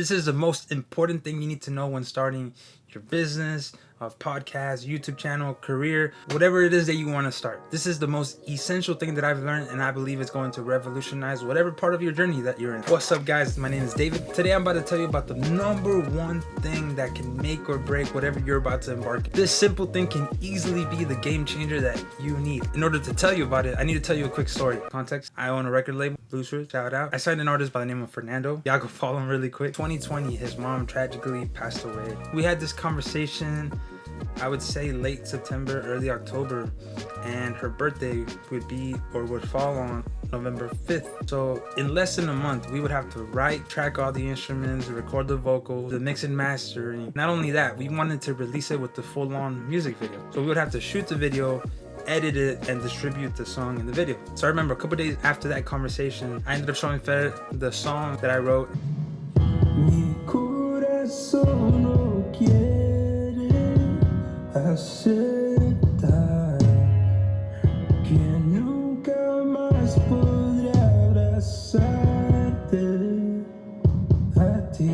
This is the most important thing you need to know when starting your business, podcast, YouTube channel, career, whatever it is that you want to start. This is the most essential thing that I've learned, and I believe it's going to revolutionize whatever part of your journey that you're in. What's up, guys? My name is David. Today I'm about to tell you about the number one thing that can make or break whatever you're about to embark in. This simple thing can easily be the game changer that you need. In order to tell you about it, I need to tell you a quick story. Context: I own a record label, Bluswitch, shout out. I signed an artist by the name of Fernando. Y'all go follow him really quick. 2020, his mom tragically passed away. We had this conversation, I would say late September, early October, and her birthday would fall on November 5th. So in less than a month, we would have to write, track all the instruments, record the vocals, the mix and mastering. Not only that, we wanted to release it with the full-on music video. So we would have to shoot the video, edit it, and distribute the song in the video. So I remember a couple days after that conversation, I ended up showing Fer the song that I wrote. Mi corazón no quiere aceptar que nunca más podré abrazarte a ti.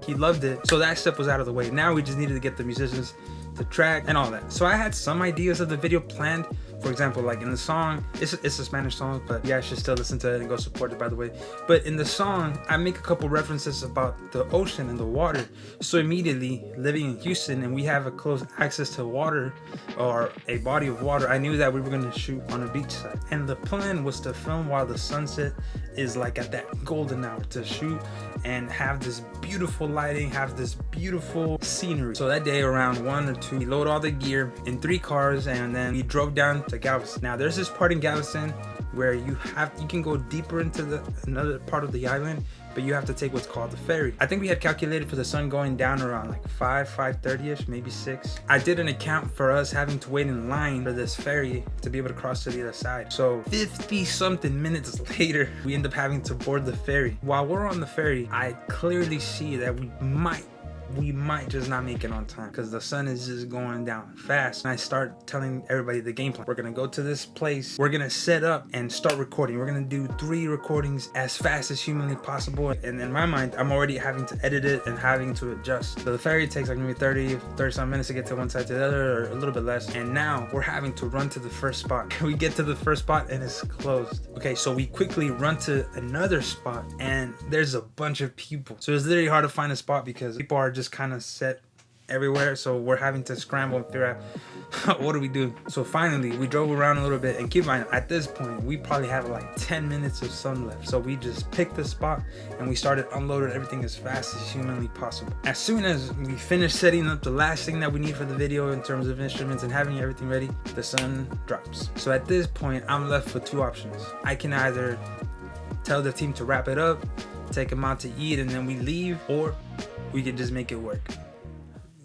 He loved it, so that step was out of the way. Now we just needed to get the musicians to track and all that. So I had some ideas of the video planned. For example, like in the song, it's a Spanish song, but yeah, I should still listen to it and go support it, by the way. But in the song, I make a couple references about the ocean and the water. So immediately, living in Houston and we have a close access to water or a body of water, I knew that we were going to shoot on a beach side. And the plan was to film while the sunset is like at that golden hour, to shoot and have this beautiful lighting, have this beautiful scenery. So that day around 1 or 2, we load all the gear in 3 cars and then we drove down to Galveston. Now there's this part in Galveston where you can go deeper into another part of the island, but you have to take what's called the ferry. I think we had calculated for the sun going down around like 5:30ish, maybe 6. I did an account for us having to wait in line for this ferry to be able to cross to the other side. So 50 something minutes later, we end up having to board the ferry. While we're on the ferry, I clearly see that we might just not make it on time because the sun is just going down fast. And I start telling everybody the game plan. We're gonna go to this place, we're gonna set up and start recording. We're gonna do 3 recordings as fast as humanly possible. And in my mind, I'm already having to edit it and having to adjust. So the ferry takes like maybe 30 some minutes to get to one side to the other, or a little bit less. And now we're having to run to the first spot. We get to the first spot and it's closed. Okay, so we quickly run to another spot and there's a bunch of people. So it's literally hard to find a spot because people are just kind of set everywhere, so we're having to scramble and figure out what do we do. So finally we drove around a little bit, and keep in mind at this point we probably have like 10 minutes of sun left, so we just picked the spot and we started unloading everything as fast as humanly possible. As soon as we finished setting up the last thing that we need for the video in terms of instruments and having everything ready, the sun drops. So at this point I'm left with 2 options. I can either tell the team to wrap it up, take them out to eat, and then we leave, or we can just make it work.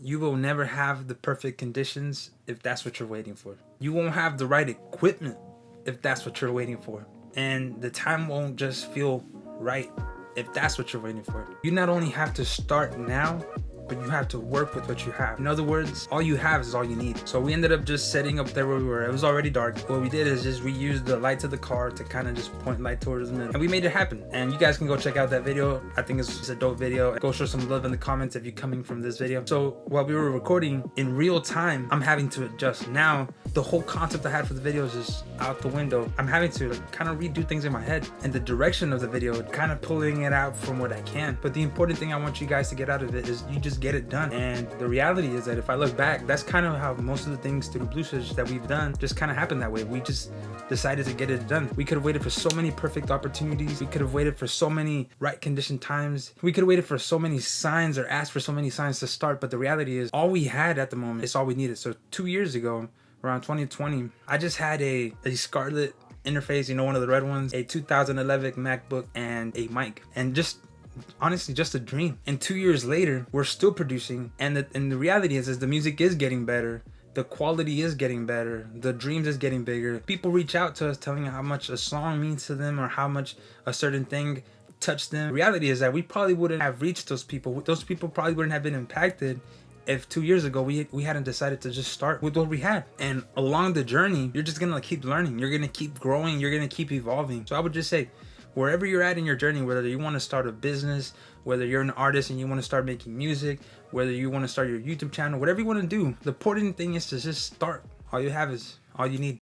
You will never have the perfect conditions if that's what you're waiting for. You won't have the right equipment if that's what you're waiting for. And the time won't just feel right if that's what you're waiting for. You not only have to start now, but you have to work with what you have. In other words, all you have is all you need. So we ended up just setting up there where we were. It was already dark. What we did is just we used the lights of the car to kind of just point light towards the middle, and we made it happen. And you guys can go check out that video. I think it's a dope video. Go show some love in the comments if you're coming from this video. So while we were recording in real time, I'm having to adjust. Now the whole concept I had for the video is just out the window. I'm having to kind of redo things in my head, and the direction of the video, kind of pulling it out from what I can. But the important thing I want you guys to get out of it is you just get it done. And the reality is that if I look back, that's kind of how most of the things through Bluswitch that we've done just kind of happened that way. We just decided to get it done. We could have waited for so many perfect opportunities. We could have waited for so many right condition times. We could have waited for so many signs or asked for so many signs to start. But the reality is all we had at the moment is all we needed. So 2 years ago, around 2020, I just had a Scarlett interface, you know, one of the red ones, a 2011 MacBook, and a mic, and just honestly just a dream. And 2 years later we're still producing, and the reality is the music is getting better, the quality is getting better, the dreams is getting bigger. People reach out to us telling how much a song means to them or how much a certain thing touched them. The reality is that we probably wouldn't have reached those people. Those people probably wouldn't have been impacted if 2 years ago we hadn't decided to just start with what we had. And along the journey, you're just gonna keep learning, you're gonna keep growing, you're gonna keep evolving. So I would just say, wherever you're at in your journey, whether you want to start a business, whether you're an artist and you want to start making music, whether you want to start your YouTube channel, whatever you want to do, the important thing is to just start. All you have is all you need.